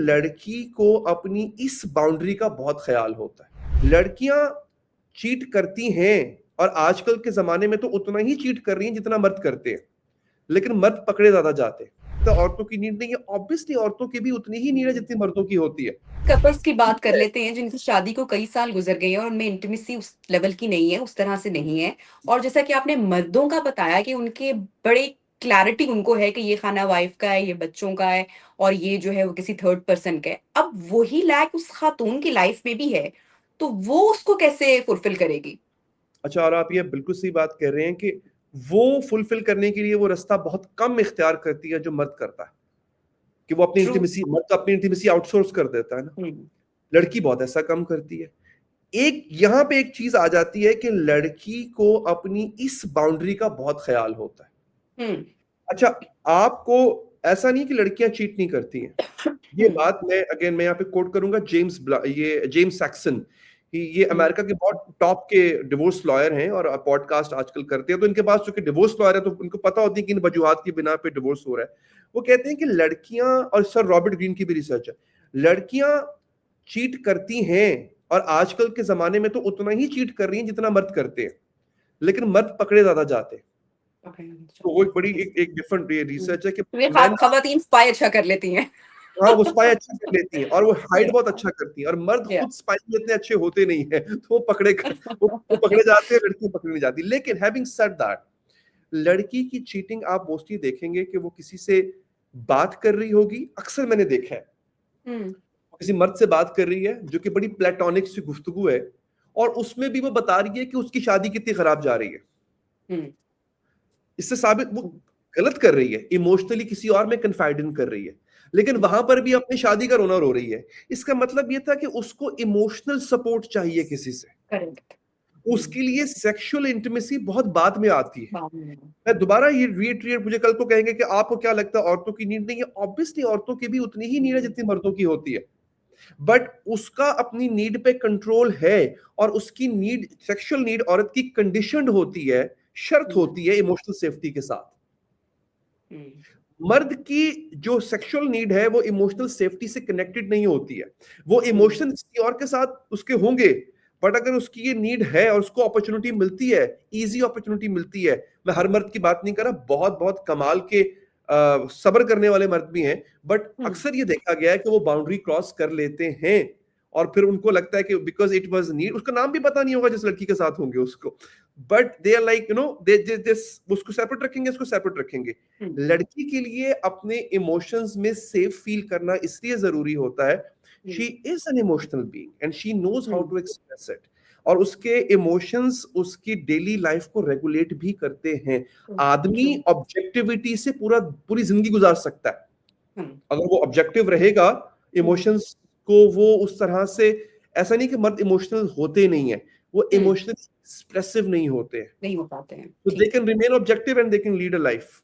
लड़की को अपनी इस बाउंड्री का बहुत ख्याल होता है। लड़कियां चीट करती हैं और आजकल के जमाने में तो उतना ही चीट कर रही हैं जितना मर्द करते हैं, लेकिन मर्द पकड़े ज्यादा जाते हैं। तो औरतों की नीड नहीं है, ऑब्वियसली औरतों की भी उतनी ही नीड है जितनी मर्दों की होती है। कपल्स की बात कर लेते हैं जिनकी शादी को कई साल गुजर गए हैं और उनमें इंटीमेसी उस लेवल की नहीं है, उस तरह से नहीं है। और जैसा कि आपने मर्दों का बताया कि उनके बड़े क्लैरिटी उनको है कि ये खाना वाइफ का है, ये बच्चों का है और ये जो है वो किसी थर्ड पर्सन का है। अब वही लैक उस खातून की लाइफ में भी है, तो वो उसको कैसे फुलफिल करेगी? अच्छा, और आप ये बिल्कुल सही बात कह रहे हैं कि वो फुलफिल करने के लिए वो रास्ता बहुत कम इख्तियार करती है जो मर्द करता है, कि वो अपनी ट्रू। इंटीमेसी, मर्द अपनी इंटीमेसी आउटसोर्स कर देता है ना। लड़की बहुत ऐसा कम करती है। एक यहाँ पे एक चीज आ जाती है कि लड़की को अपनी इस बाउंड्री का बहुत ख्याल होता है। हम्म। अच्छा, आपको ऐसा नहीं कि लड़कियां चीट नहीं करती हैं। ये बात मैं यहाँ पे कोट करूंगा ये जेम्स सैक्सन, कि ये अमेरिका के बहुत टॉप के डिवोर्स लॉयर हैं और पॉडकास्ट आजकल करते हैं। तो इनके पास चूंकि डिवोर्स लॉयर है तो उनको पता होती है कि इन वजूहात की बिना पे डिवोर्स हो रहा है। वो कहते हैं कि लड़कियां, और सर रॉबर्ट ग्रीन की भी रिसर्च है, लड़कियां चीट करती हैं और आजकल के जमाने में तो उतना ही चीट कर रही हैं जितना मर्द करते हैं, लेकिन मर्द पकड़े ज्यादा जाते हैं। तो वो एक बड़ी एक डिफरेंट रिसर्च है कि तो ये मैन, खवातीन स्पाई अच्छा कर लेती हैं। हाँ वो स्पाई अच्छा कर लेती हैं और वो हाइड बहुत अच्छा करती हैं, और मर्द या। खुद स्पाई में इतने अच्छे होते नहीं है, तो वो पकड़े जाते हैं, लड़की पकड़ी नहीं जाती। लेकिन हैविंग सेड दैट, लड़की की चीटिंग आप मोस्टली देखेंगे कि वो किसी से बात कर रही होगी। अक्सर मैंने देखा है हम्म। वो किसी मर्द से बात कर रही है जो कि बड़ी प्लेटोनिक सी गुफ्तगू है, और उसमें भी वो बता रही है कि उसकी शादी कितनी खराब जा रही है। हम्म। इससे साबित वो गलत कर रही है, इमोशनली किसी और में कन्फाइड कर रही है, लेकिन वहां पर भी अपनी शादी का रोना रो रही है। इसका मतलब ये था कि उसको इमोशनल सपोर्ट चाहिए किसी से। करेक्ट। उसके लिए सेक्सुअल इंटीमेसी बहुत बाद में आती है। बाद में। मैं दोबारा ये रीट्रिएट, मुझे कल को कहेंगे कि आपको क्या लगता है औरतों की नीड नहीं है, ऑब्वियसली औरतों की भी उतनी ही नीड है जितनी मर्दों की होती है, बट उसका अपनी नीड पे कंट्रोल है। और उसकी नीड, सेक्सुअल नीड औरत की कंडीशनड होती है, शर्त होती है इमोशनल सेफ्टी के साथ। हम्म। मर्द की जो सेक्सुअल नीड है वो इमोशनल सेफ्टी से कनेक्टेड नहीं होती है। वो हम्म। इमोशन किसी और के साथ उसके होंगे, बट अगर उसकी ये नीड है और उसको अपॉर्चुनिटी मिलती है, इजी अपॉर्चुनिटी मिलती है, मैं हर मर्द की बात नहीं कर रहा, बहुत बहुत कमाल के सब्र करने वाले मर्द भी हैं, बट हम्म। अक्सर ये देखा गया है कि वो बाउंड्री क्रॉस कर लेते हैं और फिर उनको लगता है कि बिकॉज इट वाज नीड, उसका नाम भी पता नहीं होगा जिस लड़की के साथ होंगे उसको, but they are like they उसको सेपरेट रखेंगे, इसको सेपरेट रखेंगे। हम्म। लड़की के लिए अपने इमोशंस में सेफ फील करना इसलिए जरूरी होता है, she is an emotional being and she knows how hmm. To express it. और उसके इमोशंस उसकी डेली लाइफ को रेगुलेट भी करते हैं। आदमी ट्रू। ऑब्जेक्टिविटी से पूरी जिंदगी गुजार सकता है, हम्म। अगर वो ऑब्जेक्टिव रहेगा हम्म। इमोशंस को, वो उस तरह से, ऐसा नहीं कि मर्द इमोशनल होते नहीं है, वो हम्म। इमोशनल एक्सप्रेसिव नहीं होते हैं, नहीं हो पाते हैं, तो दे ठीक है। Can remain objective and they can lead a life.